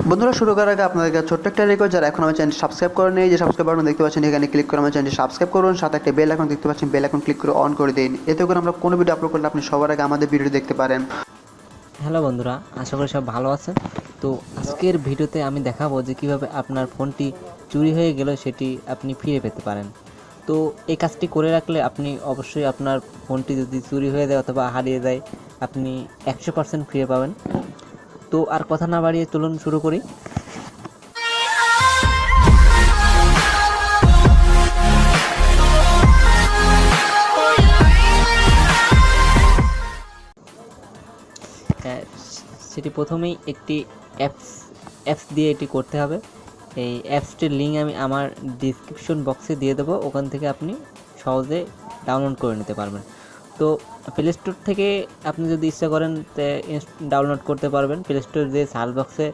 বন্ধুরা শুরু করার আগে আপনাদের কাছে ছোট্ট একটা রিকোয়েস্ট, যারা এখন আমার চ্যানেলটি সাবস্ক্রাইব করেন, এই যে সাবস্ক্রাইব বাটন দেখতে পাচ্ছেন এখানে ক্লিক করে আমার চ্যানেলটি সাবস্ক্রাইব করুন। সাথে একটা বেল আইকন দেখতে পাচ্ছেন, বেল আইকন ক্লিক করে অন করে দিন। এতে করে আমরা কোনো ভিডিও আপলোড করলে আপনি সবার আগে আমাদের ভিডিও দেখতে পারেন। হ্যালো বন্ধুরা, আশা করি সব ভালো আছেন। তো আজকের ভিডিওতে আমি দেখাবো যে কিভাবে আপনার ফোনটি চুরি হয়ে গেল সেটি আপনি ফিরে পেতে পারেন। তো এই কাজটি করে রাখলে আপনি অবশ্যই আপনার ফোনটি যদি চুরি হয়ে যায় অথবা হারিয়ে যায় আপনি 100% ফিরে পাবেন। তো আর কথা না বাড়িয়ে চলুন শুরু করি। সেটি প্রথমেই একটি অ্যাপস দিয়ে এটি করতে হবে। এই অ্যাপসটির লিঙ্ক আমি আমার ডিসক্রিপশন বক্সে দিয়ে দেবো, ওখান থেকে আপনি সহজে ডাউনলোড করে নিতে পারবেন। তো প্লে স্টোর থেকে আপনি যদি ইচ্ছা করেন ডাউনলোড করতে পারবেন। প্লে স্টোর দিয়ে সার্চ বক্সে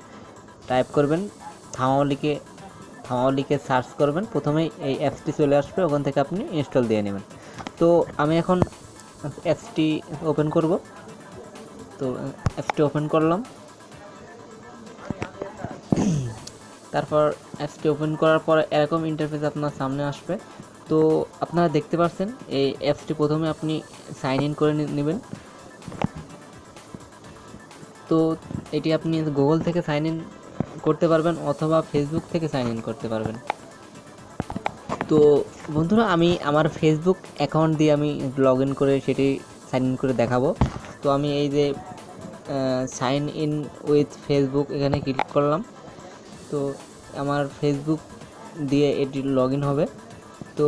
টাইপ করবেন থামাওলিকে সার্চ করবেন, প্রথমেই এই অ্যাপসটি চলে আসবে, ওখান থেকে আপনি ইনস্টল দিয়ে নেবেন। তো আমি এখন অ্যাপসটি ওপেন করব। তো অ্যাপসটি ওপেন করলাম। তারপর অ্যাপসটি ওপেন করার পর এরকম ইন্টারফেস আপনার সামনে আসবে। তো আপনারা দেখতে পাচ্ছেন এই অ্যাপসটি প্রথমে আপনি সাইন ইন করে নেবেন। তো এটি আপনি গুগল থেকে সাইন ইন করতে পারবেন অথবা ফেসবুক থেকে সাইন ইন করতে পারবেন। তো বন্ধুরা, আমি আমার ফেসবুক অ্যাকাউন্ট দিয়ে আমি লগ ইন করে সেটি সাইন ইন করে দেখাবো। তো আমি এই যে সাইন ইন উইথ ফেসবুক এখানে ক্লিক করলাম। তো আমার ফেসবুক দিয়ে এটি লগ ইন হবে। তো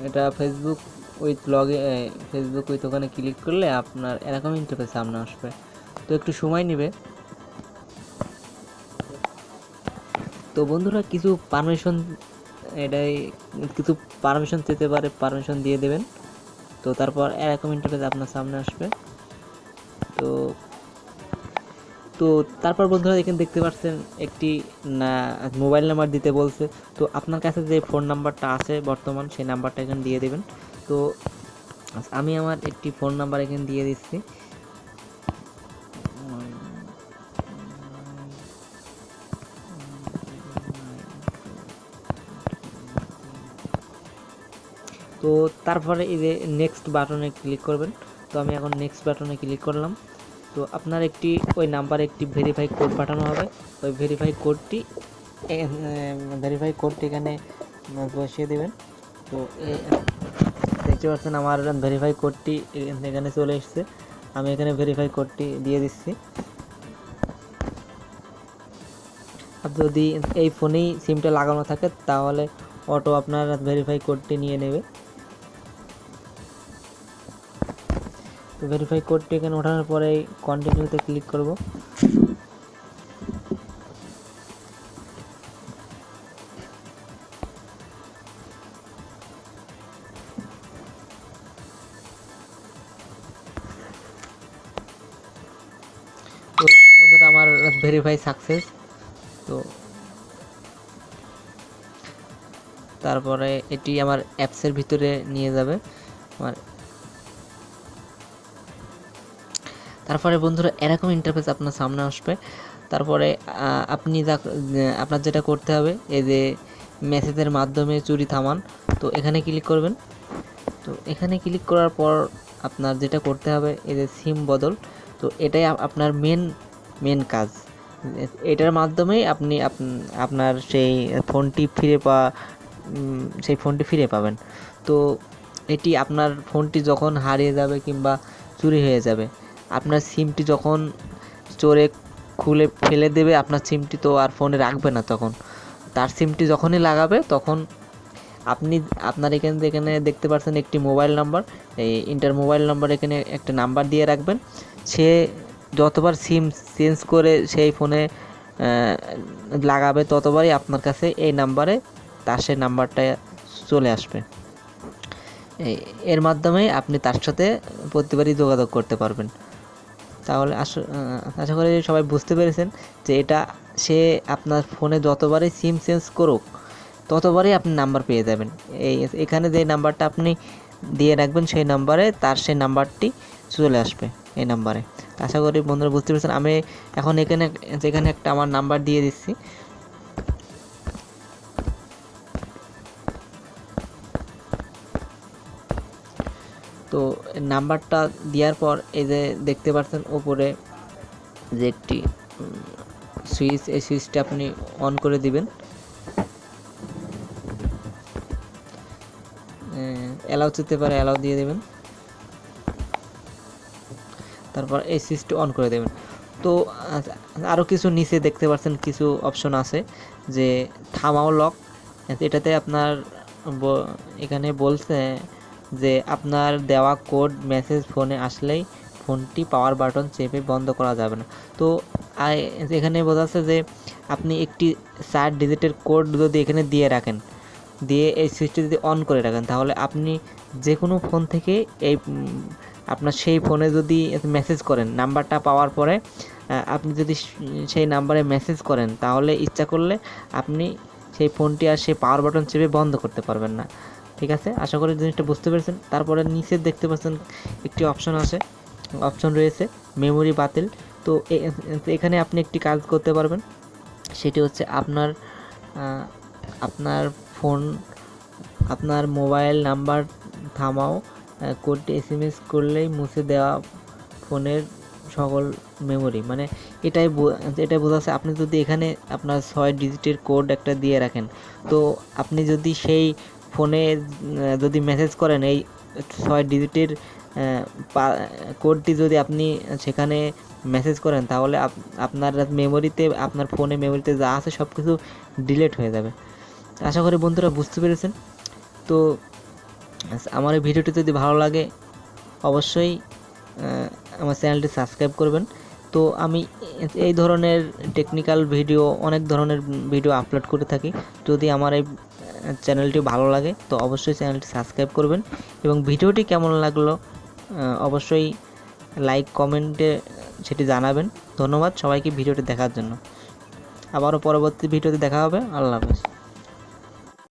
এটা ফেসবুক উইথ ওখানে ক্লিক করলে আপনার এরকম ইন্টারফেস সামনে আসবে। তো একটু সময় নেবে। তো বন্ধুরা, কিছু পারমিশন দিতে পারে, পারমিশন দিয়ে দেবেন। তো তারপর এরকম ইন্টারফেস আপনার সামনে আসবে। তো তো তারপর বন্ধুরা এখানে দেখতে পাচ্ছেন একটি মোবাইল নাম্বার দিতে বলছে। তো আপনার কাছে যে ফোন নাম্বারটা আছে বর্তমান, সেই নাম্বারটা এখানে দিয়ে দেবেন। তো আমি আমার একটি ফোন নাম্বার এখানে দিয়ে দিচ্ছি। তো তারপরে এই যে নেক্সট বাটনে ক্লিক করবেন। তো আমি এখন নেক্সট বাটনে ক্লিক করলাম। তো আপনার ওই নাম্বারে একটি ভেরিফাই কোড পাঠানো হবে। ওই ভেরিফাই কোডটি এখানে বসিয়ে দেবেন। তো দেখতে পাচ্ছেন আমার ভেরিফাই কোডটি এখানে চলে এসেছে। আমি এখানে ভেরিফাই কোডটি দিয়ে দিচ্ছি। আর যদি এই ফোনেই সিমটা লাগানো থাকে তাহলে অটো আপনার ভেরিফাই কোডটি নিয়ে নেবে। তো ভেরিফাই কোডটি এখানে ওঠানোর পরে কন্টিনিউতে ক্লিক করব। তো বন্ধুরা, আমার ভেরিফাই সাকসেস। তো তারপরে এটি আমার অ্যাপসের ভিতরে নিয়ে যাবে আমার। তারপরে বন্ধুরা এরকম ইন্টারফেস আপনার সামনে আসবে। তারপরে আপনার যেটা করতে হবে, এই যে মেসেজের মাধ্যমে চুরি থামান, তো এখানে ক্লিক করবেন। তো এখানে ক্লিক করার পর আপনার যেটা করতে হবে, এই যে সিম বদল, তো এটাই আপনার মেন কাজ। এটার মাধ্যমেই আপনি আপনার সেই ফোনটি ফিরে পাবেন। তো এটি আপনার ফোনটি যখন হারিয়ে যাবে কিংবা চুরি হয়ে যাবে, আপনার সিমটি যখন চোরে খুলে ফেলে দেবে, আপনার সিমটি তো আর ফোনে রাখবে না। তখন তার সিমটি যখনই লাগাবে তখন আপনার এখানে দেখতে পাচ্ছেন একটি মোবাইল নাম্বার, এই মোবাইল নাম্বার এখানে একটা নাম্বার দিয়ে রাখবেন। সে যতবার সিম চেঞ্জ করে সেই ফোনে লাগাবে ততবারই আপনার কাছে এই নাম্বারে সেই নাম্বারটা চলে আসবে। এর মাধ্যমে আপনি তার সাথে প্রতিবারই যোগাযোগ করতে পারবেন। তাহলে আশা করি সবাই বুঝতে পেরেছেন যে সে আপনার ফোনে যতবারই সিম চেঞ্জ করুক ততবারই আপনি নাম্বার পেয়ে যাবেন। এখানে যে নাম্বারটা আপনি দিয়ে রাখবেন সেই নাম্বারে সেই নাম্বারটি চলে আসবে এই নাম্বারে। আশা করি বন্ধুরা বুঝতে পেরেছেন। আমি এখন এখানে একটা আমার নাম্বার দিয়ে দিচ্ছি। তো নাম্বারটা দেওয়ার পর এই যে দেখতে পাচ্ছেন উপরে যে একটি সুইচ, এই সুইচটা আপনি অন করে দিবেন। অ্যালাউ যেতে পারে, অ্যালাউ দিয়ে দেবেন। তারপর এই সুইচটা অন করে দেবেন। তো আরও কিছু নিচে দেখতে পাচ্ছেন কিছু অপশন আছে, যে থামাও লক। এটাতে আপনার এখানে বলছে যে আপনার দেওয়া কোড মেসেজ ফোনে আসলেই ফোনটি পাওয়ার বাটন চেপে বন্ধ করা যাবে না। তো এখানে বোঝাচ্ছে যে আপনি একটি 4 ডিজিটের কোড যদি এখানে দিয়ে রাখেন, দিয়ে এই সুইচটি যদি অন করে রাখেন, তাহলে আপনি যে কোনো ফোন থেকে এই আপনার সেই ফোনে যদি মেসেজ করেন, নাম্বারটা পাওয়ার পরে আপনি যদি সেই নাম্বারে মেসেজ করেন, তাহলে ইচ্ছা করলে আপনি সেই ফোনটি আর সেই পাওয়ার বাটন চেপে বন্ধ করতে পারবেন না। ঠিক আছে, আশা করি জিনিসটা বুঝতে পেরেছেন। তারপরে নিচে দেখতে পাচ্ছেন একটি অপশন রয়েছে মেমোরি বাতিল। তো এখানে আপনি একটি কাজ করতে পারবেন, সেটি হচ্ছে আপনার মোবাইল নাম্বার থামাও কোডটি SMS করলেই মুছে দেওয়া ফোনের সকল মেমোরি, মানে এটাই বোঝাচ্ছে আপনি যদি এখানে আপনার 6 ডিজিটের কোড একটা দিয়ে রাখেন, তো আপনি যদি সেই ফোনে যদি মেসেজ করেন, এই 6 ডিজিটের কোডটি যদি আপনি সেখানে মেসেজ করেন, তাহলে আপনার ফোনে মেমোরিতে যা আছে সব কিছু ডিলিট হয়ে যাবে। আশা করি বন্ধুরা বুঝতে পেরেছেন। তো আমার এই ভিডিওটি যদি ভালো লাগে অবশ্যই আমার চ্যানেলটি সাবস্ক্রাইব করবেন। তো আমি এই ধরনের টেকনিক্যাল ভিডিও, অনেক ধরনের ভিডিও আপলোড করে থাকি। যদি আমার এই চ্যানেলটি ভালো লাগে তো অবশ্যই চ্যানেলটি সাবস্ক্রাইব করবেন, এবং ভিডিওটি কেমন লাগলো অবশ্যই লাইক কমেন্টে সেটি জানাবেন। ধন্যবাদ সবাইকে ভিডিওটি দেখার জন্য। আবারও পরবর্তী ভিডিওতে দেখা হবে। আল্লাহ হাফেজ।